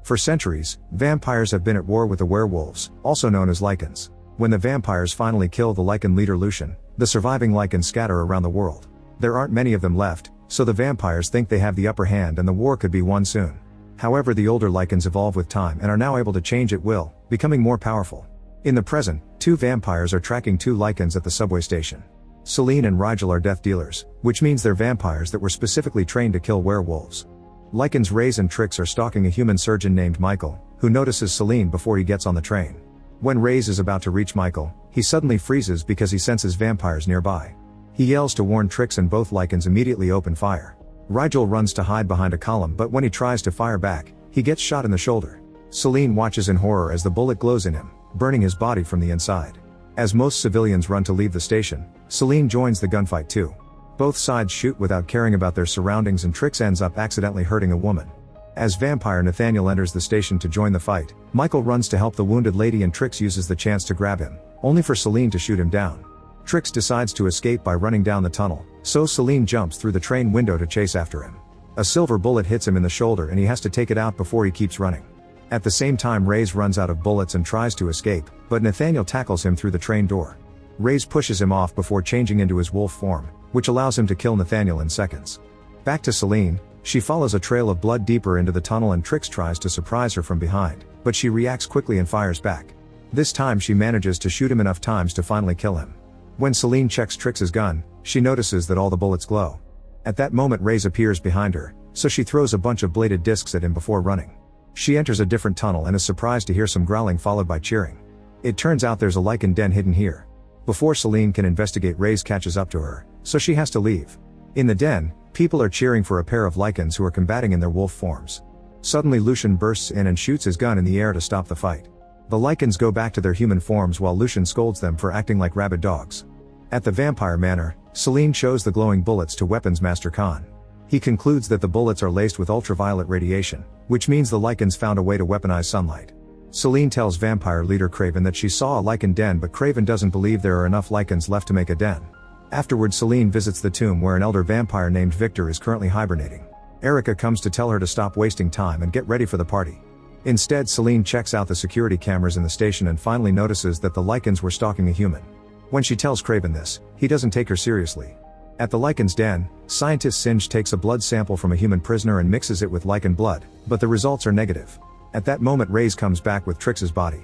For centuries, vampires have been at war with the werewolves, also known as lycans. When the vampires finally kill the lycan leader Lucian, the surviving lycans scatter around the world. There aren't many of them left, so the vampires think they have the upper hand and the war could be won soon. However, the older lycans evolve with time and are now able to change at will, becoming more powerful. In the present, two vampires are tracking two lycans at the subway station. Celine and Rigel are death dealers, which means they're vampires that were specifically trained to kill werewolves. Lycans Reyes and Trix are stalking a human surgeon named Michael, who notices Celine before he gets on the train. When Reyes is about to reach Michael, he suddenly freezes because he senses vampires nearby. He yells to warn Trix and both lycans immediately open fire. Rigel runs to hide behind a column, but when he tries to fire back, he gets shot in the shoulder. Celine watches in horror as the bullet glows in him, burning his body from the inside. As most civilians run to leave the station, Celine joins the gunfight too. Both sides shoot without caring about their surroundings and Trix ends up accidentally hurting a woman. As vampire Nathaniel enters the station to join the fight, Michael runs to help the wounded lady and Trix uses the chance to grab him, only for Celine to shoot him down. Trix decides to escape by running down the tunnel, so Celine jumps through the train window to chase after him. A silver bullet hits him in the shoulder and he has to take it out before he keeps running. At the same time, Reyes runs out of bullets and tries to escape, but Nathaniel tackles him through the train door. Reyes pushes him off before changing into his wolf form, which allows him to kill Nathaniel in seconds. Back to Celine, she follows a trail of blood deeper into the tunnel and Trix tries to surprise her from behind, but she reacts quickly and fires back. This time she manages to shoot him enough times to finally kill him. When Celine checks Trix's gun, she notices that all the bullets glow. At that moment Reyes appears behind her, so she throws a bunch of bladed discs at him before running. She enters a different tunnel and is surprised to hear some growling followed by cheering. It turns out there's a lycan den hidden here. Before Celine can investigate, Reyes catches up to her, so she has to leave. In the den, people are cheering for a pair of lycans who are combating in their wolf forms. Suddenly Lucian bursts in and shoots his gun in the air to stop the fight. The lycans go back to their human forms while Lucian scolds them for acting like rabid dogs. At the vampire manor, Celine shows the glowing bullets to Weapons Master Khan. He concludes that the bullets are laced with ultraviolet radiation, which means the lycans found a way to weaponize sunlight. Celine tells vampire leader Craven that she saw a lycan den, but Craven doesn't believe there are enough lycans left to make a den. Afterward, Celine visits the tomb where an elder vampire named Victor is currently hibernating. Erica comes to tell her to stop wasting time and get ready for the party. Instead, Celine checks out the security cameras in the station and finally notices that the lycans were stalking a human. When she tells Craven this, he doesn't take her seriously. At the lycans den, scientist Singe takes a blood sample from a human prisoner and mixes it with lycan blood, but the results are negative. At that moment Reyes comes back with Trix's body.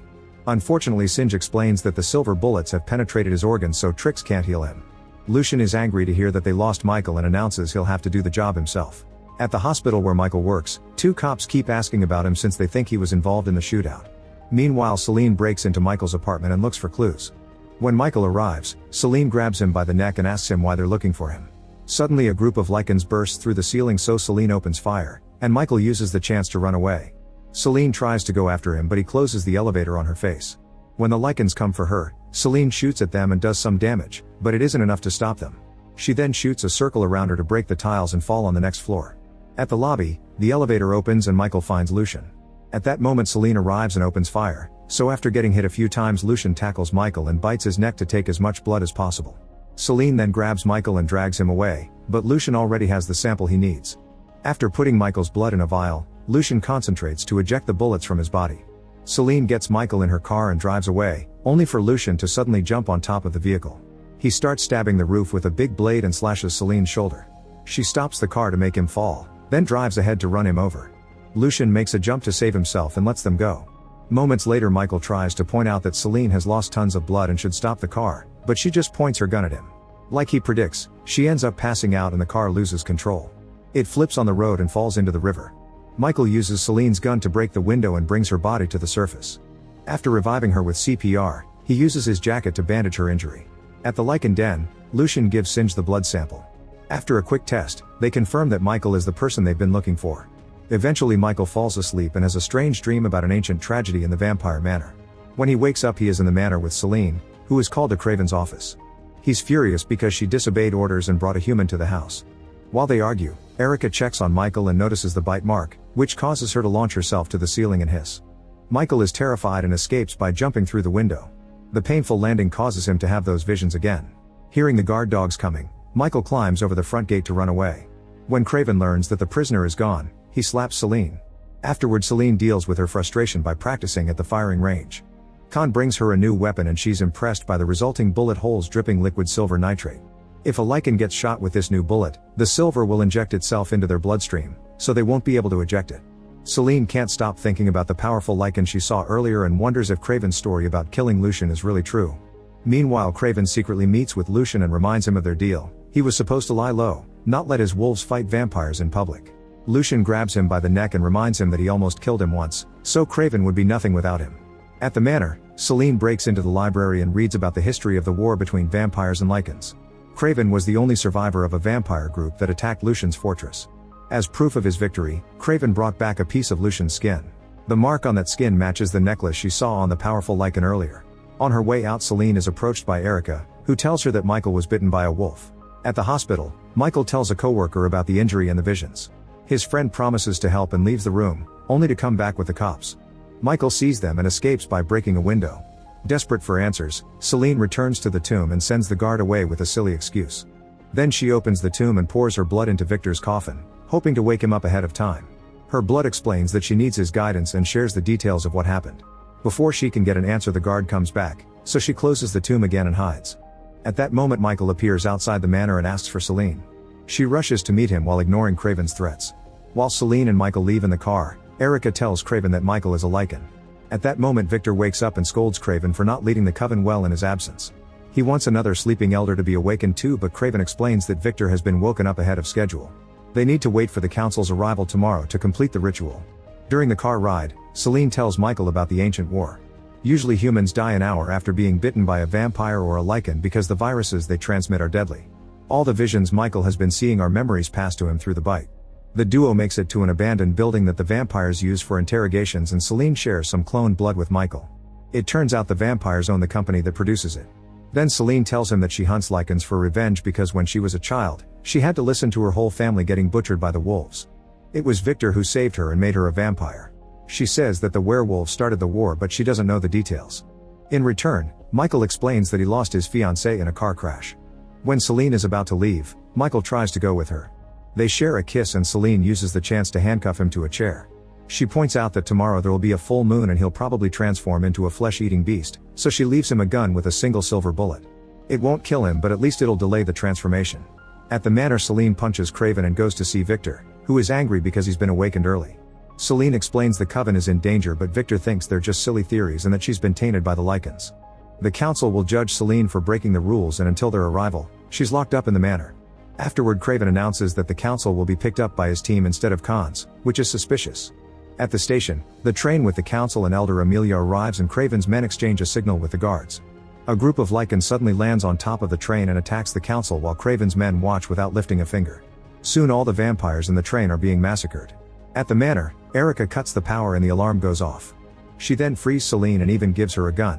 Unfortunately, Singe explains that the silver bullets have penetrated his organs, so Trix can't heal him. Lucian is angry to hear that they lost Michael and announces he'll have to do the job himself. At the hospital where Michael works, two cops keep asking about him since they think he was involved in the shootout. Meanwhile, Celine breaks into Michael's apartment and looks for clues. When Michael arrives, Celine grabs him by the neck and asks him why they're looking for him. Suddenly a group of lycans bursts through the ceiling, so Celine opens fire, and Michael uses the chance to run away. Celine tries to go after him, but he closes the elevator on her face. When the lycans come for her, Celine shoots at them and does some damage, but it isn't enough to stop them. She then shoots a circle around her to break the tiles and fall on the next floor. At the lobby, the elevator opens and Michael finds Lucian. At that moment Celine arrives and opens fire, so after getting hit a few times Lucian tackles Michael and bites his neck to take as much blood as possible. Celine then grabs Michael and drags him away, but Lucian already has the sample he needs. After putting Michael's blood in a vial, Lucian concentrates to eject the bullets from his body. Celine gets Michael in her car and drives away, only for Lucian to suddenly jump on top of the vehicle. He starts stabbing the roof with a big blade and slashes Celine's shoulder. She stops the car to make him fall, then drives ahead to run him over. Lucian makes a jump to save himself and lets them go. Moments later, Michael tries to point out that Celine has lost tons of blood and should stop the car, but she just points her gun at him. Like he predicts, she ends up passing out and the car loses control. It flips on the road and falls into the river. Michael uses Celine's gun to break the window and brings her body to the surface. After reviving her with CPR, he uses his jacket to bandage her injury. At the lycan den, Lucian gives Singe the blood sample. After a quick test, they confirm that Michael is the person they've been looking for. Eventually Michael falls asleep and has a strange dream about an ancient tragedy in the vampire manor. When he wakes up, he is in the manor with Celine, who is called to Craven's office. He's furious because she disobeyed orders and brought a human to the house. While they argue, Erica checks on Michael and notices the bite mark, which causes her to launch herself to the ceiling and hiss. Michael is terrified and escapes by jumping through the window. The painful landing causes him to have those visions again. Hearing the guard dogs coming, Michael climbs over the front gate to run away. When Craven learns that the prisoner is gone, he slaps Celine. Afterward, Selene deals with her frustration by practicing at the firing range. Khan brings her a new weapon and she's impressed by the resulting bullet holes dripping liquid silver nitrate. If a Lycan gets shot with this new bullet, the silver will inject itself into their bloodstream, so they won't be able to eject it. Selene can't stop thinking about the powerful Lycan she saw earlier and wonders if Kraven's story about killing Lucian is really true. Meanwhile, Kraven secretly meets with Lucian and reminds him of their deal. He was supposed to lie low, not let his wolves fight vampires in public. Lucian grabs him by the neck and reminds him that he almost killed him once, so Kraven would be nothing without him. At the manor, Selene breaks into the library and reads about the history of the war between vampires and Lycans. Kraven was the only survivor of a vampire group that attacked Lucian's fortress. As proof of his victory, Kraven brought back a piece of Lucian's skin. The mark on that skin matches the necklace she saw on the powerful Lycan earlier. On her way out, Selene is approached by Erica, who tells her that Michael was bitten by a wolf. At the hospital, Michael tells a coworker about the injury and the visions. His friend promises to help and leaves the room, only to come back with the cops. Michael sees them and escapes by breaking a window. Desperate for answers, Selene returns to the tomb and sends the guard away with a silly excuse. Then she opens the tomb and pours her blood into Victor's coffin, hoping to wake him up ahead of time. Her blood explains that she needs his guidance and shares the details of what happened. Before she can get an answer, the guard comes back, so she closes the tomb again and hides. At that moment, Michael appears outside the manor and asks for Selene. She rushes to meet him while ignoring Kraven's threats. While Selene and Michael leave in the car, Erica tells Kraven that Michael is a Lycan. At that moment, Victor wakes up and scolds Kraven for not leading the coven well in his absence. He wants another sleeping elder to be awakened too, but Kraven explains that Victor has been woken up ahead of schedule. They need to wait for the council's arrival tomorrow to complete the ritual. During the car ride, Selene tells Michael about the ancient war. Usually humans die an hour after being bitten by a vampire or a Lycan because the viruses they transmit are deadly. All the visions Michael has been seeing are memories passed to him through the bite. The duo makes it to an abandoned building that the vampires use for interrogations, and Selene shares some cloned blood with Michael. It turns out the vampires own the company that produces it. Then Selene tells him that she hunts Lycans for revenge because when she was a child, she had to listen to her whole family getting butchered by the wolves. It was Victor who saved her and made her a vampire. She says that the werewolves started the war, but she doesn't know the details. In return, Michael explains that he lost his fiancée in a car crash. When Selene is about to leave, Michael tries to go with her. They share a kiss and Selene uses the chance to handcuff him to a chair. She points out that tomorrow there will be a full moon and he'll probably transform into a flesh-eating beast, so she leaves him a gun with a single silver bullet. It won't kill him, but at least it'll delay the transformation. At the manor, Selene punches Kraven and goes to see Victor, who is angry because he's been awakened early. Selene explains the coven is in danger, but Victor thinks they're just silly theories and that she's been tainted by the Lycans. The council will judge Selene for breaking the rules, and until their arrival, she's locked up in the manor. Afterward, Kraven announces that the council will be picked up by his team instead of Khan's, which is suspicious. At the station, the train with the council and Elder Amelia arrives and Kraven's men exchange a signal with the guards. A group of Lycans suddenly lands on top of the train and attacks the council while Kraven's men watch without lifting a finger. Soon all the vampires in the train are being massacred. At the manor, Erica cuts the power and the alarm goes off. She then frees Selene and even gives her a gun.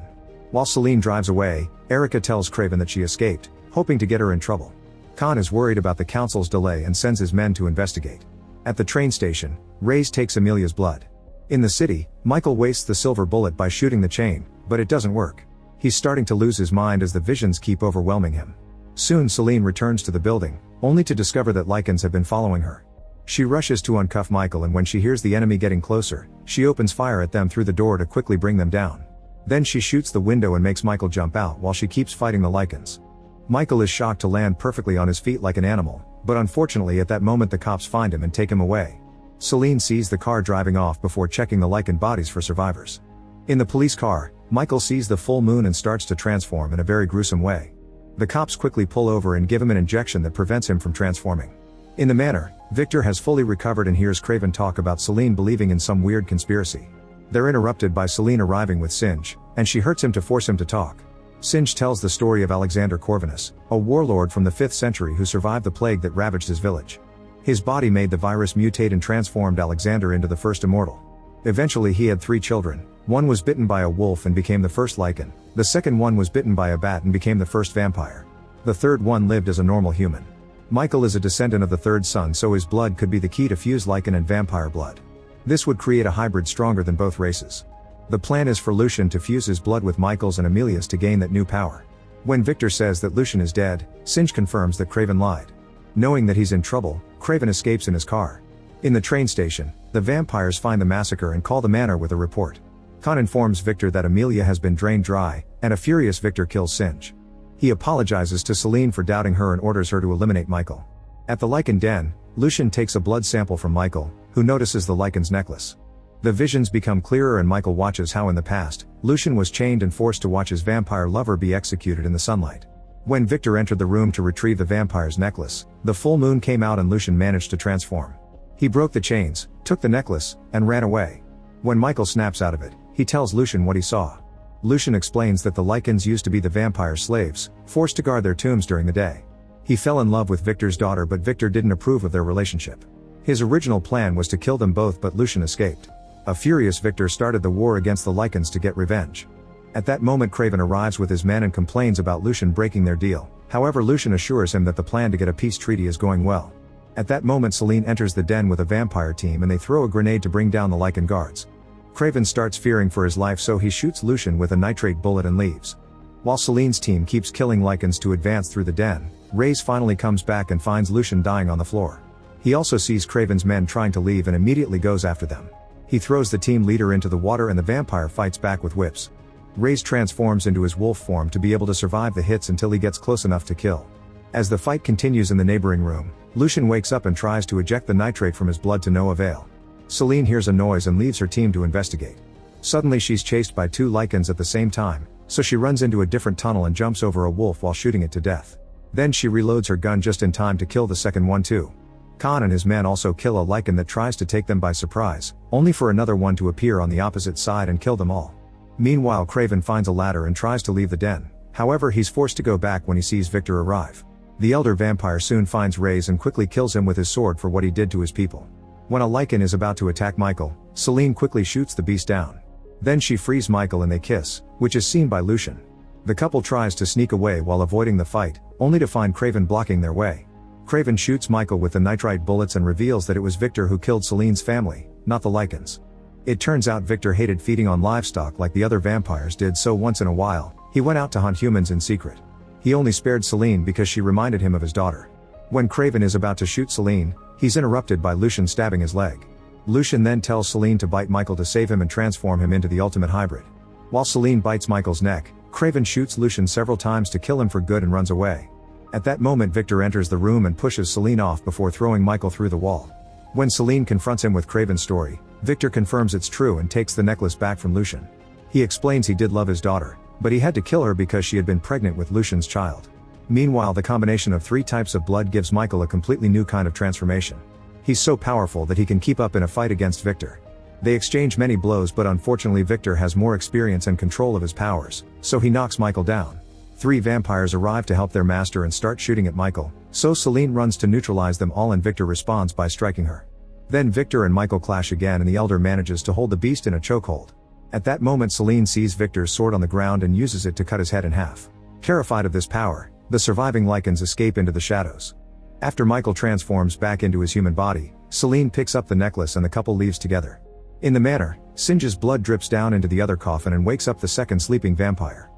While Selene drives away, Erica tells Kraven that she escaped, hoping to get her in trouble. Khan is worried about the council's delay and sends his men to investigate. At the train station, Reyes takes Amelia's blood. In the city, Michael wastes the silver bullet by shooting the chain, but it doesn't work. He's starting to lose his mind as the visions keep overwhelming him. Soon Selene returns to the building, only to discover that Lycans have been following her. She rushes to uncuff Michael, and when she hears the enemy getting closer, she opens fire at them through the door to quickly bring them down. Then she shoots the window and makes Michael jump out while she keeps fighting the Lycans. Michael is shocked to land perfectly on his feet like an animal, but unfortunately at that moment the cops find him and take him away. Selene sees the car driving off before checking the Lycan bodies for survivors. In the police car, Michael sees the full moon and starts to transform in a very gruesome way. The cops quickly pull over and give him an injection that prevents him from transforming. In the manor, Victor has fully recovered and hears Kraven talk about Selene believing in some weird conspiracy. They're interrupted by Selene arriving with Singe, and she hurts him to force him to talk. Singe tells the story of Alexander Corvinus, a warlord from the 5th century who survived the plague that ravaged his village. His body made the virus mutate and transformed Alexander into the first immortal. Eventually he had 3 children. One was bitten by a wolf and became the first Lycan. The second one was bitten by a bat and became the first vampire. The third one lived as a normal human. Michael is a descendant of the third son, so his blood could be the key to fuse Lycan and vampire blood. This would create a hybrid stronger than both races. The plan is for Lucian to fuse his blood with Michael's and Amelia's to gain that new power. When Victor says that Lucian is dead, Singe confirms that Kraven lied. Knowing that he's in trouble, Kraven escapes in his car. In the train station, the vampires find the massacre and call the manor with a report. Khan informs Victor that Amelia has been drained dry, and a furious Victor kills Singe. He apologizes to Celine for doubting her and orders her to eliminate Michael. At the Lycan den, Lucian takes a blood sample from Michael, who notices the Lycan's necklace. The visions become clearer and Michael watches how in the past, Lucian was chained and forced to watch his vampire lover be executed in the sunlight. When Victor entered the room to retrieve the vampire's necklace, the full moon came out and Lucian managed to transform. He broke the chains, took the necklace, and ran away. When Michael snaps out of it, he tells Lucian what he saw. Lucian explains that the Lycans used to be the vampire slaves, forced to guard their tombs during the day. He fell in love with Victor's daughter but Victor didn't approve of their relationship. His original plan was to kill them both but Lucian escaped. A furious Victor started the war against the Lycans to get revenge. At that moment Craven arrives with his men and complains about Lucian breaking their deal, however Lucian assures him that the plan to get a peace treaty is going well. At that moment Celine enters the den with a vampire team and they throw a grenade to bring down the Lycan guards. Craven starts fearing for his life so he shoots Lucian with a nitrate bullet and leaves. While Celine's team keeps killing Lycans to advance through the den, Reyes finally comes back and finds Lucian dying on the floor. He also sees Craven's men trying to leave and immediately goes after them. He throws the team leader into the water and the vampire fights back with whips. Reyes transforms into his wolf form to be able to survive the hits until he gets close enough to kill. As the fight continues in the neighboring room, Lucian wakes up and tries to eject the nitrate from his blood to no avail. Celine hears a noise and leaves her team to investigate. Suddenly she's chased by two Lycans at the same time, so she runs into a different tunnel and jumps over a wolf while shooting it to death. Then she reloads her gun just in time to kill the second one too. Khan and his men also kill a Lycan that tries to take them by surprise, only for another one to appear on the opposite side and kill them all. Meanwhile Craven finds a ladder and tries to leave the den, however he's forced to go back when he sees Victor arrive. The elder vampire soon finds Reyes and quickly kills him with his sword for what he did to his people. When a Lycan is about to attack Michael, Celine quickly shoots the beast down. Then she frees Michael and they kiss, which is seen by Lucian. The couple tries to sneak away while avoiding the fight, only to find Craven blocking their way. Craven shoots Michael with the nitrite bullets and reveals that it was Victor who killed Celine's family, not the Lycans. It turns out Victor hated feeding on livestock like the other vampires did, so once in a while, he went out to hunt humans in secret. He only spared Celine because she reminded him of his daughter. When Craven is about to shoot Celine, he's interrupted by Lucian stabbing his leg. Lucian then tells Celine to bite Michael to save him and transform him into the ultimate hybrid. While Celine bites Michael's neck, Craven shoots Lucian several times to kill him for good and runs away. At that moment Victor enters the room and pushes Celine off before throwing Michael through the wall. When Celine confronts him with Craven's story, Victor confirms it's true and takes the necklace back from Lucian. He explains he did love his daughter, but he had to kill her because she had been pregnant with Lucian's child. Meanwhile the combination of 3 types of blood gives Michael a completely new kind of transformation. He's so powerful that he can keep up in a fight against Victor. They exchange many blows but unfortunately Victor has more experience and control of his powers, so he knocks Michael down. 3 vampires arrive to help their master and start shooting at Michael, so Celine runs to neutralize them all and Victor responds by striking her. Then Victor and Michael clash again and the elder manages to hold the beast in a chokehold. At that moment Celine sees Victor's sword on the ground and uses it to cut his head in half. Terrified of this power, the surviving Lycans escape into the shadows. After Michael transforms back into his human body, Celine picks up the necklace and the couple leaves together. In the manor, Singe's blood drips down into the other coffin and wakes up the second sleeping vampire.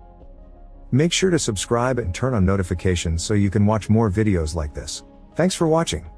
Make sure to subscribe and turn on notifications so you can watch more videos like this. Thanks for watching.